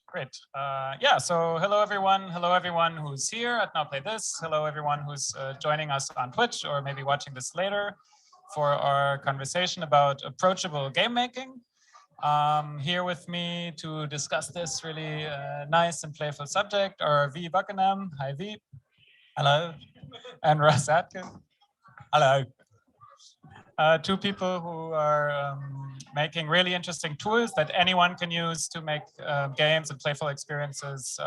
Great. Yeah, so hello everyone. Hello everyone who's here at Now Play This. Hello everyone who's joining us on Twitch or maybe watching this later for our conversation about approachable game making. Here with me to discuss this really nice and playful subject are V. Buckenham. Hi V. Hello. And Russ Atkin. Hello. Two people who are making really interesting tools that anyone can use to make games and playful experiences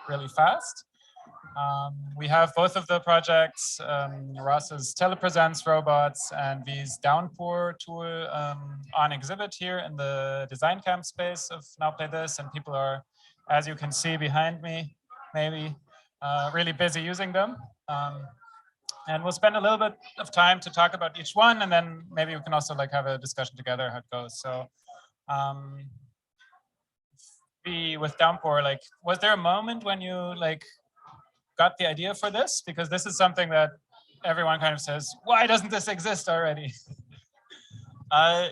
really fast. We have both of the projects, Russ's Telepresence Robots and V's Downpour tool on exhibit here in the design camp space of Now Play This, and people are, as you can see behind me, maybe really busy using them. And we'll spend a little bit of time to talk about each one, and then maybe we can also like have a discussion together how it goes. So with Downpour, like, was there a moment when you like got the idea for this? Because this is something that everyone kind of says, why doesn't this exist already?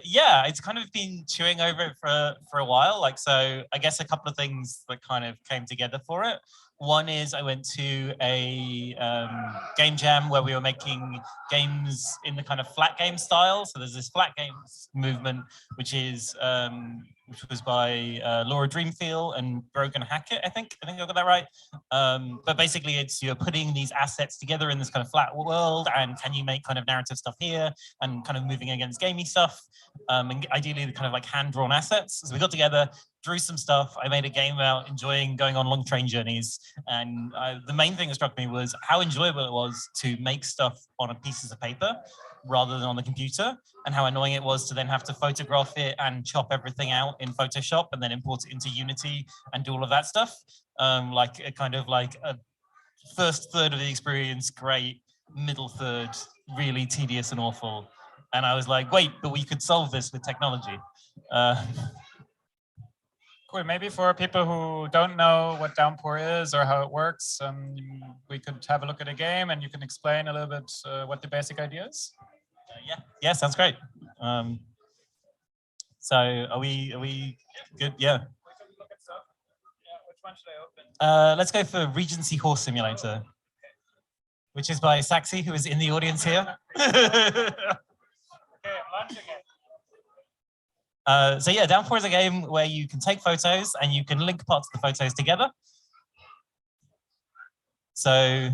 Yeah, it's kind of been chewing over it for a while. Like, so I guess a couple of things that kind of came together for it. One is I went to a game jam where we were making games in the kind of flat game style. So there's this flat games movement, which was by Laura Dreamfield and Brogan Hackett, I think I got that right. But basically it's you're putting these assets together in this kind of flat world, and can you make kind of narrative stuff here and kind of moving against gamey stuff, and ideally the kind of like hand-drawn assets. So we got together, drew some stuff. I made a game about enjoying going on long train journeys. And the main thing that struck me was how enjoyable it was to make stuff on pieces of paper rather than on the computer, and how annoying it was to then have to photograph it and chop everything out in Photoshop and then import it into Unity and do all of that stuff. Like a kind of like a first third of the experience, great, middle third, really tedious and awful. And I was like, wait, but we could solve this with technology. Cool. Maybe for people who don't know what Downpour is or how it works, we could have a look at a game and you can explain a little bit what the basic idea is. Yeah, sounds great. So are we good? Yeah. We can look at stuff. Yeah, which one should I open? Let's go for Regency Horse Simulator, which is by Saxi, who is in the audience here. Okay, I'm launching it. So yeah, Downpour is a game where you can take photos and you can link parts of the photos together. So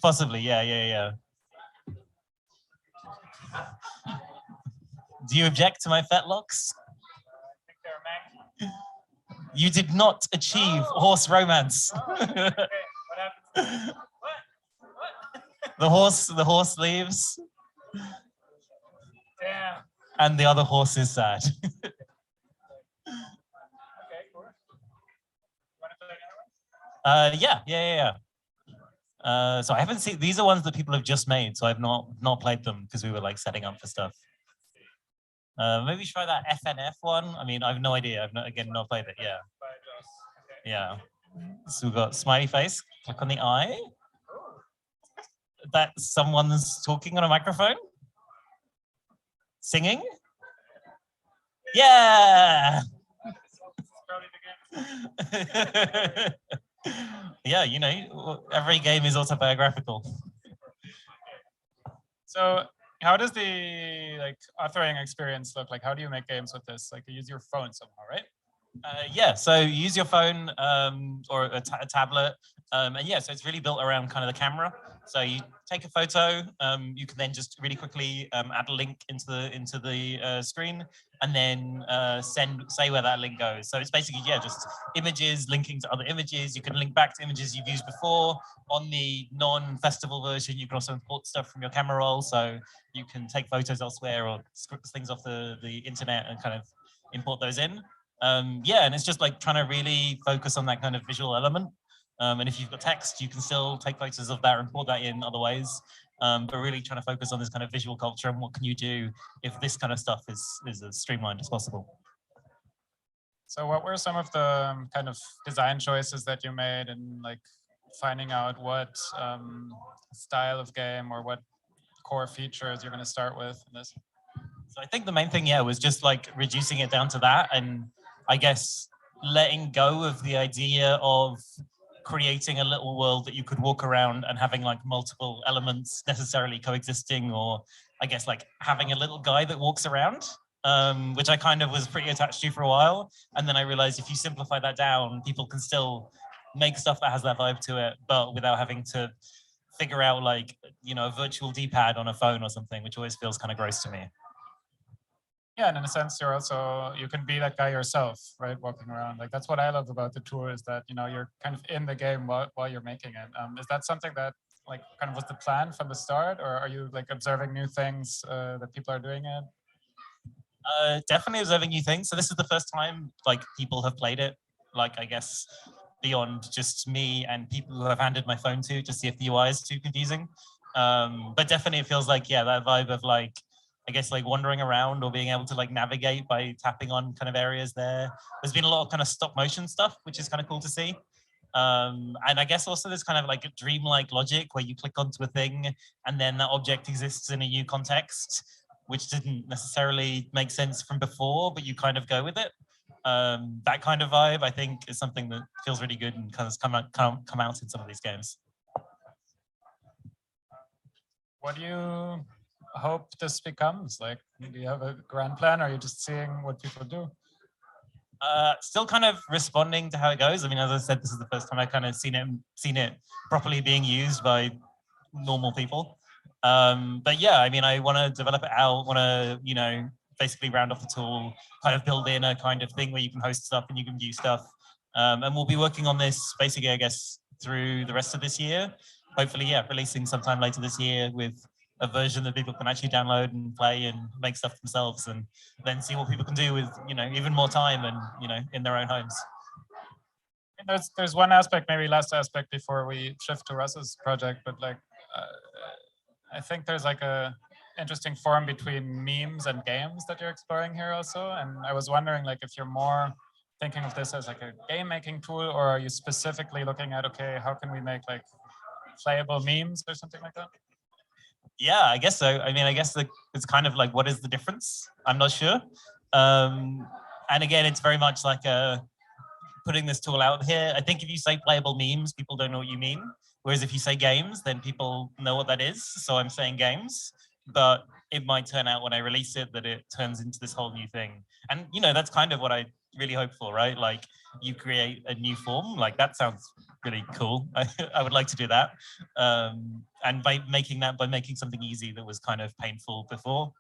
possibly, yeah. Do you object to my fetlocks? I think they're manky. You did not achieve horse romance. Okay, what happens? The horse leaves. Damn. And the other horse is sad. Okay, cool. Want to play another one? Yeah. So I haven't seen, these are ones that people have just made, so I've not played them because we were like setting up for stuff. Maybe try that FNF one. I mean, I have no idea. I've not played it. Yeah. Okay. Yeah. So we've got smiley face. Click on the eye. That someone's talking on a microphone. Singing. Yeah. Yeah, you know, every game is autobiographical. So how does the like authoring experience look like? How do you make games with this? Like you use your phone somehow, right? Yeah, so use your phone or a tablet. And yeah, so it's really built around kind of the camera. So you take a photo, you can then just really quickly add a link into the screen, and then say where that link goes. So it's basically, yeah, just images linking to other images. You can link back to images you've used before. On the non-festival version, you can also import stuff from your camera roll. So you can take photos elsewhere or script things off the internet and kind of import those in. Yeah, and it's just like trying to really focus on that kind of visual element. And if you've got text, you can still take photos of that and import that in other ways. But really trying to focus on this kind of visual culture and what can you do if this kind of stuff is as streamlined as possible. So what were some of the kind of design choices that you made in like finding out what style of game or what core features you're going to start with in this? So I think the main thing, yeah, was just like reducing it down to that, and I guess letting go of the idea of creating a little world that you could walk around and having like multiple elements necessarily coexisting, or I guess like having a little guy that walks around, which I kind of was pretty attached to for a while. And then I realized if you simplify that down, people can still make stuff that has that vibe to it, but without having to figure out like, you know, a virtual D-pad on a phone or something, which always feels kind of gross to me. Yeah, and in a sense, you can be that guy yourself, right? Walking around. Like that's what I love about the tour is that, you know, you're kind of in the game while you're making it. Is that something that like kind of was the plan from the start, or are you like observing new things that people are doing it? Definitely observing new things. So this is the first time like people have played it, like I guess beyond just me and people who have handed my phone to see if the UI is too confusing. But definitely it feels like, yeah, that vibe of like, I guess like wandering around or being able to like navigate by tapping on kind of areas there. There's been a lot of kind of stop motion stuff, which is kind of cool to see. And I guess also there's kind of like a dreamlike logic where you click onto a thing and then that object exists in a new context, which didn't necessarily make sense from before, but you kind of go with it. That kind of vibe, I think, is something that feels really good and kind of come out in some of these games. What do you hope this becomes? Like, do you have a grand plan, or are you just seeing what people do? Still kind of responding to how it goes. I mean, as I said, this is the first time I kind of seen it properly being used by normal people. But yeah, I mean, I want to develop it out, want to, you know, basically round off the tool, kind of build in a kind of thing where you can host stuff and you can view stuff. And we'll be working on this basically, I guess, through the rest of this year. Hopefully, yeah, releasing sometime later this year with a version that people can actually download and play and make stuff themselves, and then see what people can do with, you know, even more time and, you know, in their own homes. There's one aspect, maybe last aspect before we shift to Russ's project, but like, I think there's like a interesting form between memes and games that you're exploring here also. And I was wondering like if you're more thinking of this as like a game making tool, or are you specifically looking at, okay, how can we make like playable memes or something like that? Yeah, I guess so. I mean, I guess it's kind of like, what is the difference? I'm not sure. And again, it's very much like putting this tool out here. I think if you say playable memes, people don't know what you mean. Whereas if you say games, then people know what that is. So I'm saying games, but it might turn out when I release it that it turns into this whole new thing. And, you know, that's kind of what I really hope for, right? Like you create a new form, like that sounds really cool. I would like to do that. And by making something easy that was kind of painful before,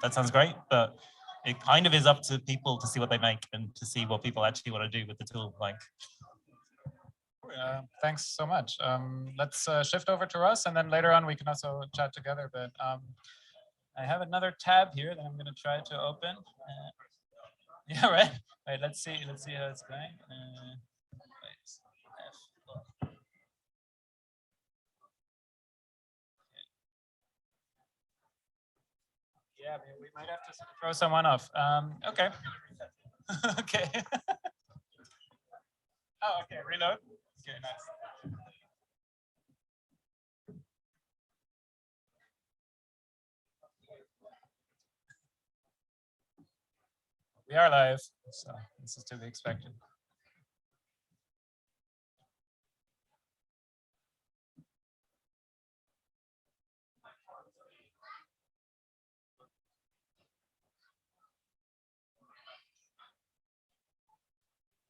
that sounds great. But it kind of is up to people to see what they make and to see what people actually want to do with the tool. Like, thanks so much. Let's shift over to Russ, and then later on we can also chat together. But I have another tab here that I'm going to try to open. Yeah, right. Right. Let's see how it's going. Yeah, we might have to throw someone off. Okay. Okay. Oh, okay. Reload. Okay, nice. We are live, so this is to be expected.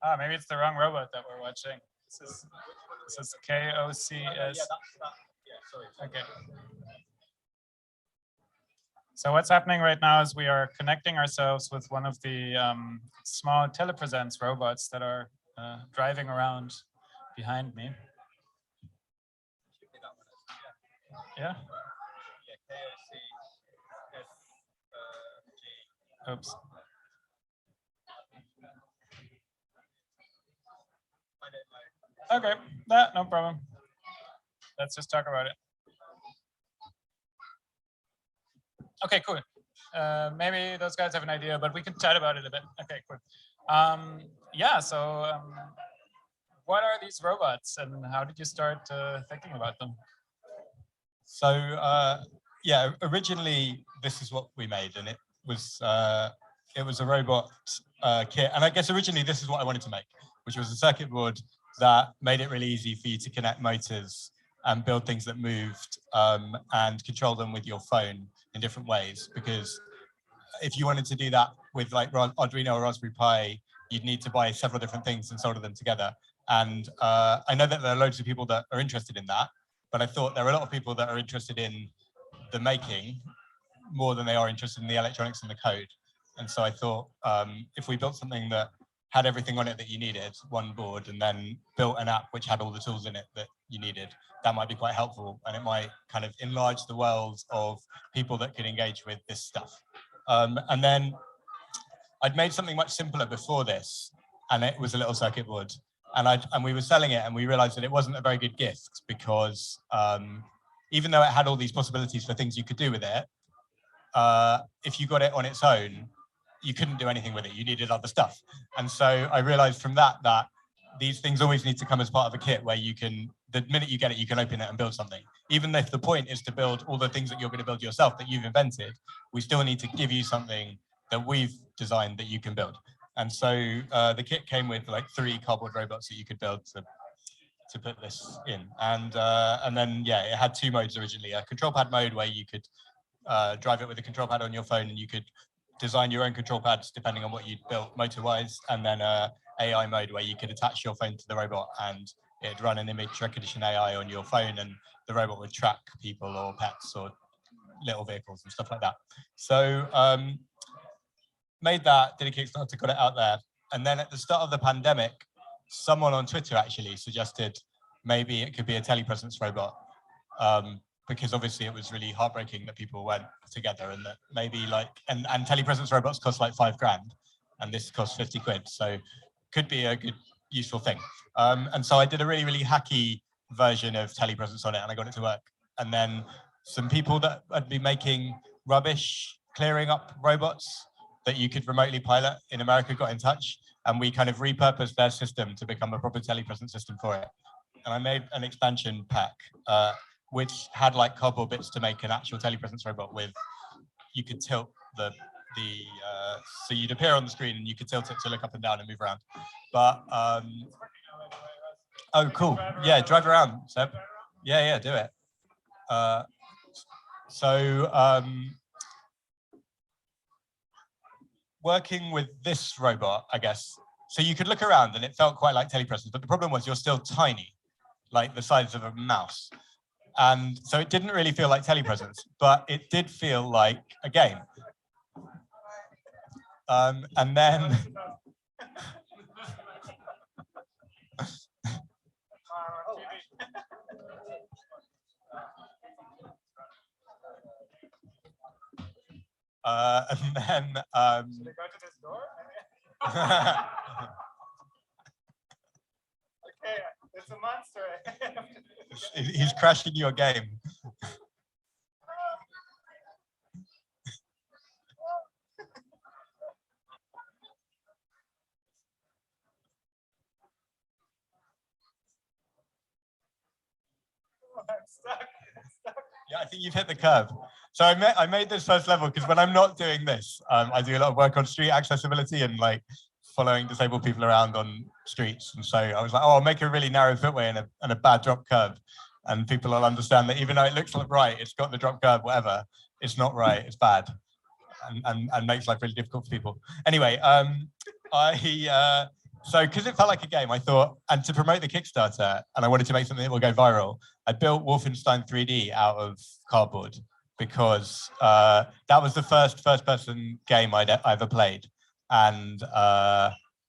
Ah, maybe it's the wrong robot that we're watching. This is KOCS. Yeah, sorry. Okay. So what's happening right now is we are connecting ourselves with one of the small Telepresence robots that are driving around behind me. Yeah. Oops. Okay, no problem. Let's just talk about it. Okay, cool. Maybe those guys have an idea, but we can chat about it a bit. Okay, cool. Yeah, so what are these robots and how did you start thinking about them? So yeah, originally this is what we made, and it was a robot kit. And I guess originally this is what I wanted to make, which was a circuit board that made it really easy for you to connect motors and build things that moved and control them with your phone in different ways. Because if you wanted to do that with like Arduino or Raspberry Pi, you'd need to buy several different things and solder them together. And I know that there are loads of people that are interested in that, but I thought there are a lot of people that are interested in the making more than they are interested in the electronics and the code. And so I thought if we built something that had everything on it that you needed, one board, and then built an app which had all the tools in it that you needed, that might be quite helpful, and it might kind of enlarge the world of people that could engage with this stuff. And then I'd made something much simpler before this, and it was a little circuit board. And we were selling it, and we realized that it wasn't a very good gift because even though it had all these possibilities for things you could do with it, if you got it on its own, you couldn't do anything with it. You needed other stuff. And so I realized from that these things always need to come as part of a kit where you can, the minute you get it, you can open it and build something. Even if the point is to build all the things that you're going to build yourself that you've invented, we still need to give you something that we've designed that you can build. And so the kit came with like 3 cardboard robots that you could build to put this in. And then, yeah, it had 2 modes originally, a control pad mode where you could drive it with a control pad on your phone, and you could design your own control pads depending on what you'd built motor-wise, and then AI mode where you could attach your phone to the robot and it'd run an image recognition AI on your phone, and the robot would track people or pets or little vehicles and stuff like that. So made that, did a Kickstarter, got it out there. And then at the start of the pandemic, someone on Twitter actually suggested maybe it could be a telepresence robot. Because obviously it was really heartbreaking that people weren't together, and that maybe like, and telepresence robots cost like $5,000 and this costs 50 quid. So could be a good, useful thing. And so I did a really, really hacky version of telepresence on it, and I got it to work. And then some people that had been making rubbish clearing up robots that you could remotely pilot in America got in touch, and we kind of repurposed their system to become a proper telepresence system for it. And I made an expansion pack, which had like cardboard bits to make an actual telepresence robot with. You could tilt so you'd appear on the screen and you could tilt it to look up and down and move around. But oh, cool. Yeah, drive around, Seb. Yeah, do it. Working with this robot, I guess, so you could look around and it felt quite like telepresence, but the problem was you're still tiny, like the size of a mouse. And so it didn't really feel like telepresence, but it did feel like a game. And then should I go to this door? Okay, it's a monster. He's crashing your game. I'm stuck. Yeah, I think you've hit the curb. So I made this first level because when I'm not doing this, I do a lot of work on street accessibility and like following disabled people around on streets. And so I was like, oh, I'll make a really narrow footway and a bad drop curb. And people will understand that even though it looks like right, it's got the drop curb, whatever, it's not right, it's bad. And makes life really difficult for people. Anyway, so because it felt like a game, I thought, and to promote the Kickstarter, and I wanted to make something that will go viral, I built Wolfenstein 3D out of cardboard because that was the first-person game I'd ever played. And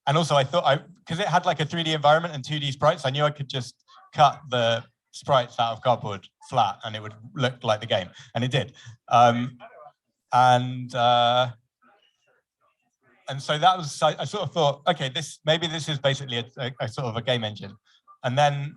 also I thought, because it had like a 3D environment and 2D sprites, I knew I could just cut the sprites out of cardboard flat and it would look like the game. And it did. And so that was, I sort of thought, okay, maybe this is basically a sort of a game engine. And then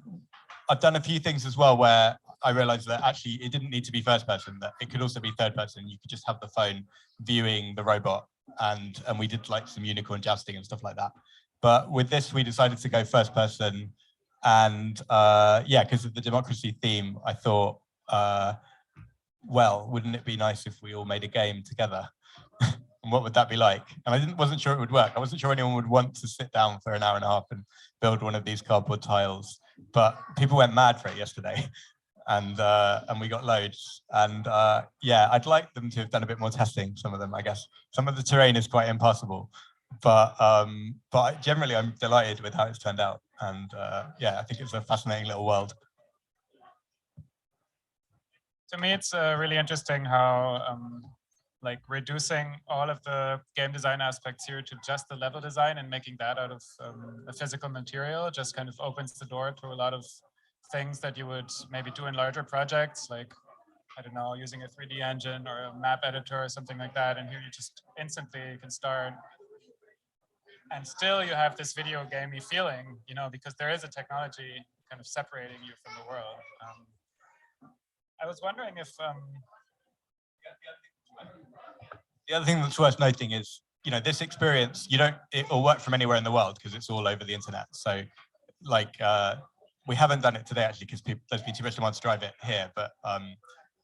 I've done a few things as well where I realized that actually it didn't need to be first person, that it could also be third person. You could just have the phone viewing the robot, and we did like some unicorn jousting and stuff like that. But with this, we decided to go first person. And yeah, because of the democracy theme, I thought well, wouldn't it be nice if we all made a game together? And what would that be like? And I wasn't sure it would work. I wasn't sure anyone would want to sit down for an hour and a half and build one of these cardboard tiles. But people went mad for it yesterday, and we got loads. And yeah, I'd like them to have done a bit more testing. Some of them, I guess. Some of the terrain is quite impassable, but generally, I'm delighted with how it's turned out. And yeah, I think it's a fascinating little world. To me, it's really interesting how like reducing all of the game design aspects here to just the level design and making that out of a physical material just kind of opens the door to a lot of things that you would maybe do in larger projects, like, I don't know, using a 3D engine or a map editor or something like that. And here you just instantly can start. And still you have this video gamey feeling, you know, because there is a technology kind of separating you from the world. I was wondering if the other thing that's worth noting is, you know, this experience, it will work from anywhere in the world because it's all over the internet. So like, we haven't done it today actually because there's been too much demand to drive it here. But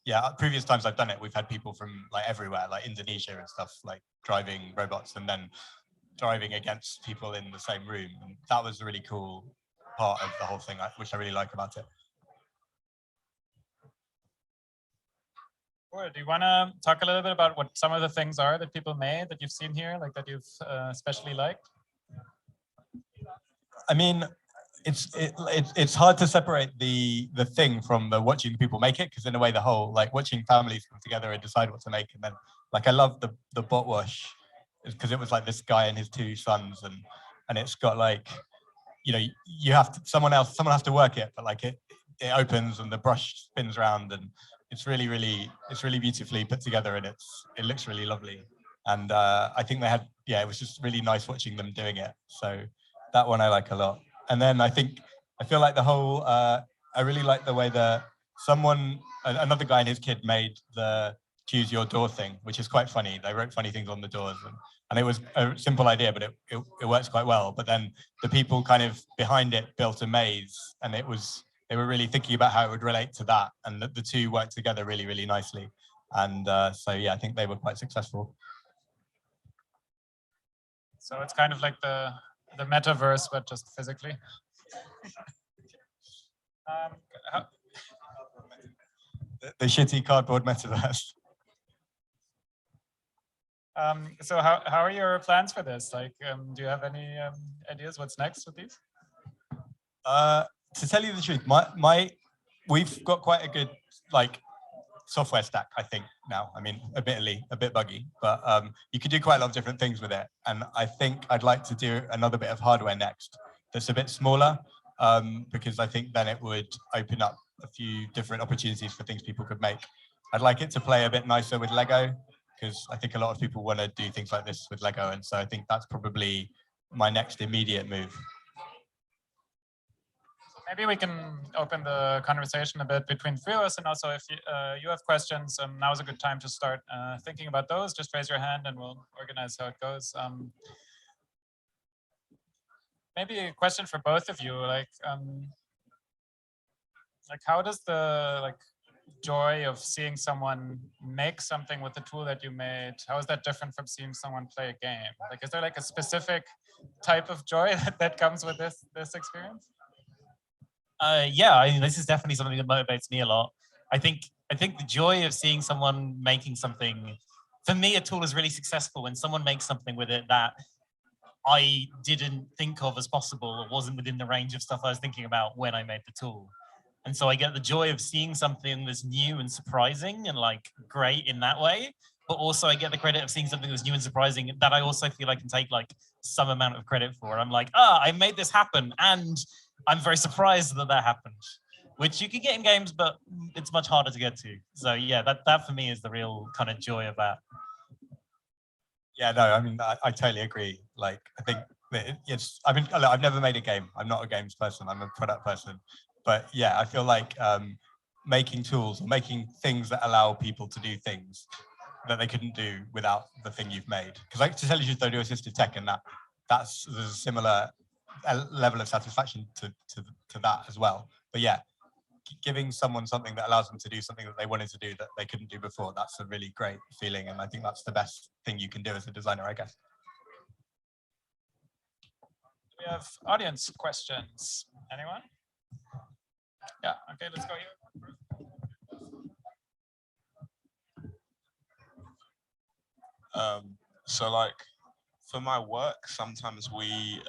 yeah, previous times I've done it, we've had people from like everywhere, like Indonesia and stuff, like driving robots and then driving against people in the same room. And that was a really cool part of the whole thing, which I really like about it. Cool. Do you want to talk a little bit about what some of the things are that people made that you've seen here, like that you've especially liked? I mean, it's hard to separate the thing from the watching people make it, because in a way the whole, like, watching families come together and decide what to make, and then like I love the bot wash because it was like this guy and his two sons, and it's got like, you know, you have to, someone has to work it, but like it opens and the brush spins around, and it's really beautifully put together, and it looks really lovely. And I think they had, yeah, it was just really nice watching them doing it. So that one I like a lot. And then I feel like the whole, I really like the way that another guy and his kid made the choose your door thing, which is quite funny. They wrote funny things on the doors, and it was a simple idea, but it works quite well. But then the people kind of behind it built a maze, and they were really thinking about how it would relate to that, and the two worked together really nicely. And so yeah, I think they were quite successful. So it's kind of like the metaverse, but just physically. The shitty cardboard metaverse. So how are your plans for this? Like, do you have any ideas what's next with these? To tell you the truth, we've got quite a good like software stack, I think, now. I mean, admittedly a bit buggy, but you can do quite a lot of different things with it. And I think I'd like to do another bit of hardware next that's a bit smaller, because I think then it would open up a few different opportunities for things people could make. I'd like it to play a bit nicer with Lego, because I think a lot of people want to do things like this with Lego. And so I think that's probably my next immediate move. Maybe we can open the conversation a bit between three of us, and also if you have questions, now is a good time to start thinking about those. Just raise your hand and we'll organize how it goes. Maybe a question for both of you, like how does the joy of seeing someone make something with the tool that you made, how is that different from seeing someone play a game? Like, is there like a specific type of joy that comes with this experience? Yeah, I mean, this is definitely something that motivates me a lot. I think the joy of seeing someone making something, for me, a tool is really successful when someone makes something with it that I didn't think of as possible or wasn't within the range of stuff I was thinking about when I made the tool. And so I get the joy of seeing something that's new and surprising and like great in that way. But also I get the credit of seeing something that's new and surprising that I also feel I can take like some amount of credit for. I'm like, I made this happen, and I'm very surprised that happened, which you can get in games, but it's much harder to get to. So yeah, that for me is the real kind of joy of that. Yeah, no, I mean, I totally agree. Like, I think it's, I mean, I've never made a game. I'm not a games person. I'm a product person. But yeah, I feel like making tools, or making things that allow people to do things that they couldn't do without the thing you've made. Because like, to tell you the truth, I do assistive tech, and there's a similar level of satisfaction to that as well. But yeah, giving someone something that allows them to do something that they wanted to do that they couldn't do before. That's a really great feeling. And I think that's the best thing you can do as a designer, I guess. We have audience questions. Anyone? Yeah, okay, let's go here. So like for my work, sometimes we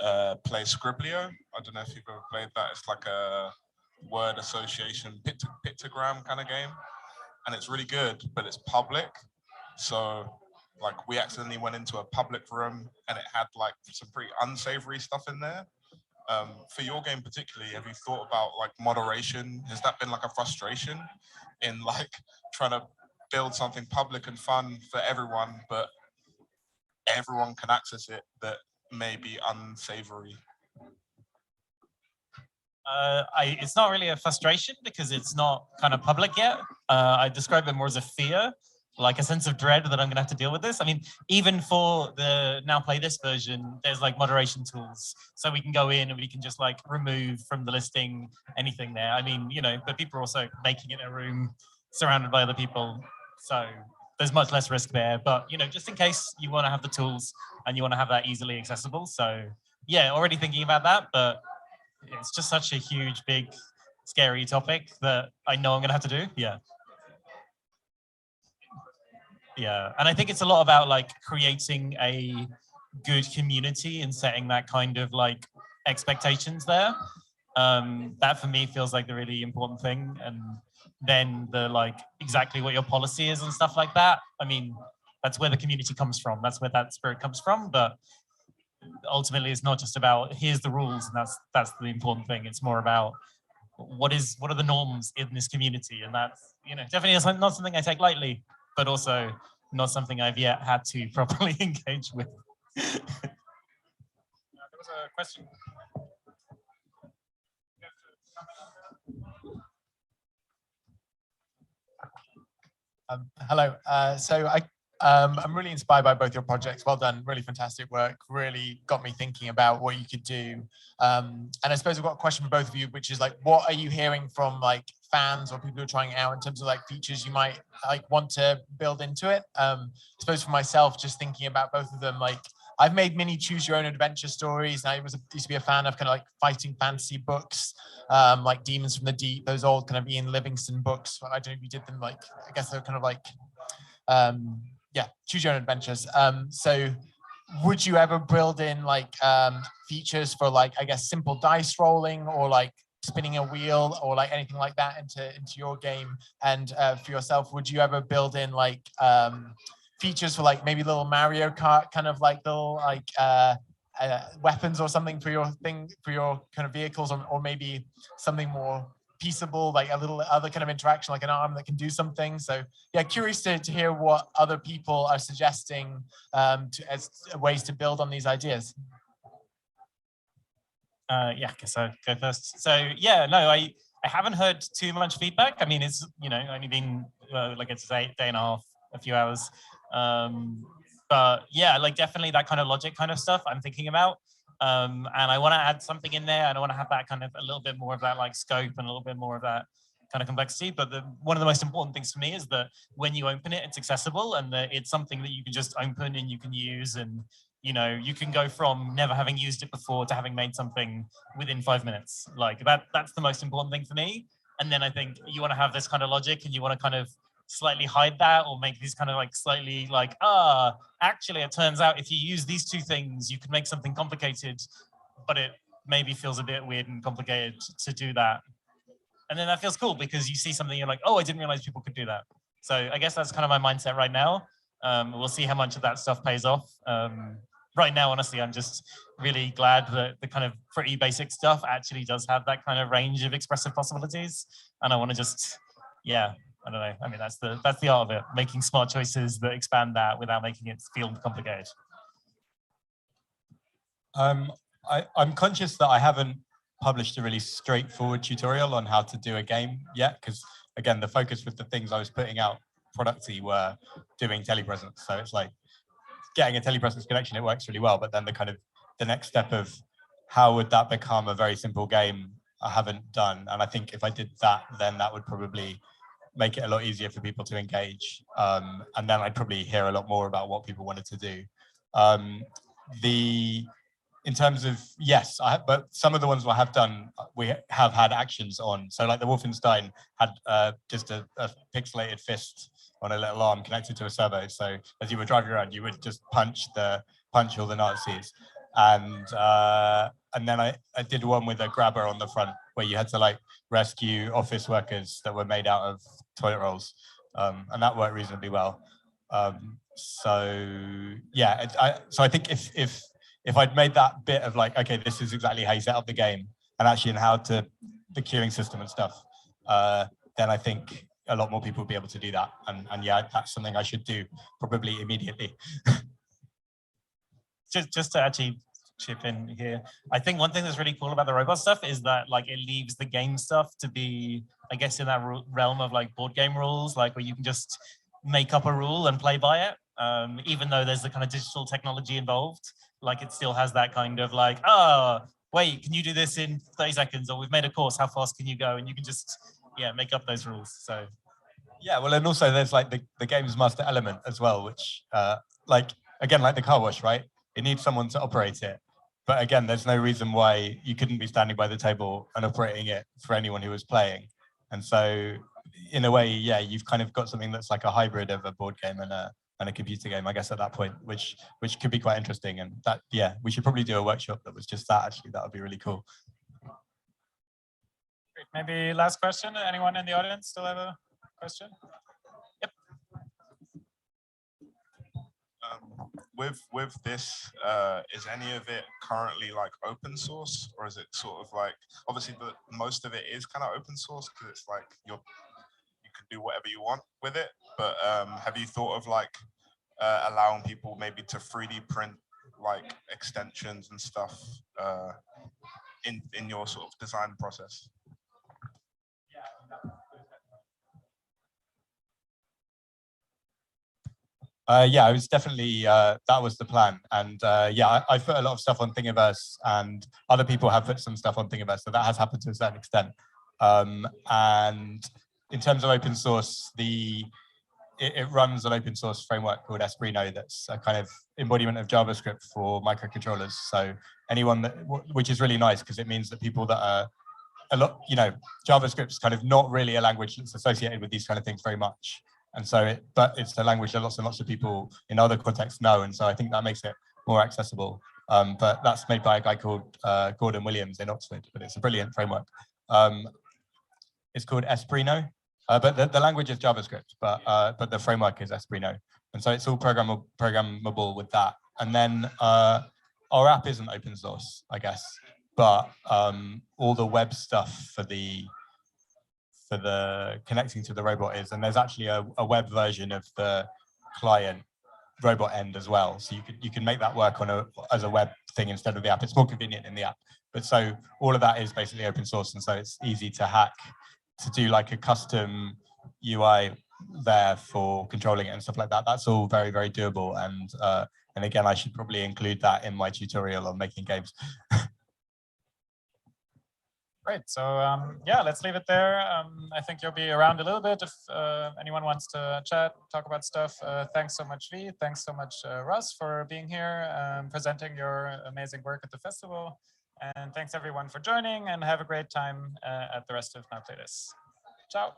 play Scriblio. I don't know if you've ever played that. It's like a word association pictogram kind of game. And it's really good, but it's public. So like we accidentally went into a public room and it had like some pretty unsavory stuff in there. For your game particularly, have you thought about like moderation? Has that been like a frustration in like trying to build something public and fun for everyone, but everyone can access it that may be unsavory? It's not really a frustration because it's not kind of public yet. I describe it more as a fear, like a sense of dread that I'm going to have to deal with this. I mean, even for the Now Play This version, there's like moderation tools. So we can go in and we can just like remove from the listing anything there. I mean, you know, but people are also making it in a room surrounded by other people. So there's much less risk there. But, you know, just in case you want to have the tools and you want to have that easily accessible. So yeah, already thinking about that, but it's just such a huge, big, scary topic that I know I'm going to have to do. Yeah. Yeah. And I think it's a lot about like creating a good community and setting that kind of like expectations there. That for me feels like the really important thing. And then the like exactly what your policy is and stuff like that. I mean, that's where the community comes from. That's where that spirit comes from. But ultimately, it's not just about here's the rules, and that's the important thing. It's more about what are the norms in this community, and that's, you know, definitely not something I take lightly, but also not something I've yet had to properly engage with. There was a question. Hello. I'm really inspired by both your projects. Well done. Really fantastic work. Really got me thinking about what you could do. And I suppose I've got a question for both of you, which is like, what are you hearing from like fans or people who are trying it out in terms of like features you might like want to build into it? I suppose for myself, just thinking about both of them, like I've made many choose your own adventure stories. And I used to be a fan of kind of like fighting fantasy books, like Demons from the Deep, those old kind of Ian Livingstone books. I don't know if you did them, like, I guess they're kind of like, yeah, choose your own adventures. So would you ever build in like features for like, I guess, simple dice rolling or like spinning a wheel or like anything like that into your game? And for yourself, would you ever build in like features for like maybe little Mario Kart kind of like little like weapons or something for your kind of vehicles, or maybe something more peaceable, like a little other kind of interaction, like an arm that can do something? So yeah, curious to hear what other people are suggesting as ways to build on these ideas. Yeah, I guess I'll go first. So yeah, no, I haven't heard too much feedback. I mean, it's, you know, only been like it's a day and a half, a few hours. But yeah, like definitely that kind of logic kind of stuff I'm thinking about. And I want to add something in there, and I want to have that kind of a little bit more of that like scope and a little bit more of that kind of complexity. But one of the most important things for me is that when you open it, it's accessible, and that it's something that you can just open and you can use, and you know, you can go from never having used it before to having made something within 5 minutes. Like that's the most important thing for me. And then I think you want to have this kind of logic, and you want to kind of slightly hide that, or make these kind of like slightly like, actually it turns out if you use these two things, you can make something complicated, but it maybe feels a bit weird and complicated to do that. And then that feels cool because you see something, you're like, oh, I didn't realize people could do that. So I guess that's kind of my mindset right now. We'll see how much of that stuff pays off. Right now, honestly, I'm just really glad that the kind of pretty basic stuff actually does have that kind of range of expressive possibilities. And I want to just, yeah, I don't know. I mean, that's the art of it, making smart choices that expand that without making it feel complicated. I'm conscious that I haven't published a really straightforward tutorial on how to do a game yet, because again, the focus with the things I was putting out producty were doing telepresence. So it's like getting a telepresence connection, it works really well, but then the next step of how would that become a very simple game haven't done. And I think if I did that, then that would probably make it a lot easier for people to engage. And then I'd probably hear a lot more about what people wanted to do. In terms of, yes, but some of the ones I have done, we have had actions on. So like the Wolfenstein had just a pixelated fist on a little arm connected to a servo. So as you were driving around, you would just punch all the Nazis. And then I did one with a grabber on the front where you had to like rescue office workers that were made out of toilet rolls. And that worked reasonably well. So yeah, so I think if I'd made that bit of like, okay, this is exactly how you set up the game and actually in how to the queuing system and stuff, then I think a lot more people would be able to do that. And yeah, that's something I should do probably immediately. Just to actually chip in here, I think one thing that's really cool about the robot stuff is that like it leaves the game stuff to be, I guess, in that realm of like board game rules, like where you can just make up a rule and play by it. Even though there's the kind of digital technology involved, like it still has that kind of like, oh, wait, can you do this in 30 seconds? Or we've made a course, how fast can you go? And you can just, yeah, make up those rules. So. Yeah, well, and also there's like the games master element as well, which like, again, like the car wash, right? It needs someone to operate it. But again, there's no reason why you couldn't be standing by the table and operating it for anyone who was playing. And so in a way, yeah, you've kind of got something that's like a hybrid of a board game and a computer game, I guess, at that point, which could be quite interesting. And that, yeah, we should probably do a workshop that was just that, actually. That would be really cool. Great. Maybe last question. Anyone in the audience still have a question? Yep. With this, is any of it currently like open source, or is it sort of like, obviously most of it is kind of open source because it's like you can do whatever you want with it, but have you thought of like allowing people maybe to 3D print like extensions and stuff in your sort of design process? Yeah, it was definitely, that was the plan. And yeah, I've put a lot of stuff on Thingiverse and other people have put some stuff on Thingiverse. So that has happened to a certain extent. And in terms of open source, it runs an open source framework called Esprino that's a kind of embodiment of JavaScript for microcontrollers. So anyone that, which is really nice because it means that people that are a lot, you know, JavaScript's kind of not really a language that's associated with these kind of things very much. And so, but it's a language that lots and lots of people in other contexts know. And so I think that makes it more accessible. But that's made by a guy called Gordon Williams in Oxford, but it's a brilliant framework. It's called Esprino, but the language is JavaScript, but the framework is Esprino. And so it's all programmable with that. And then our app isn't open source, I guess, but all the web stuff for the connecting to the robot is, and there's actually a web version of the client robot end as well. So you can make that work on as a web thing instead of the app. It's more convenient in the app. But so all of that is basically open source, and so it's easy to hack, to do like a custom UI there for controlling it and stuff like that. That's all very, very doable. And again, I should probably include that in my tutorial on making games. Great. So yeah, let's leave it there. I think you'll be around a little bit if anyone wants to chat, talk about stuff. Thanks so much, V. Thanks so much, Russ, for being here, presenting your amazing work at the festival. And thanks everyone for joining, and have a great time at the rest of Now Play This. Ciao.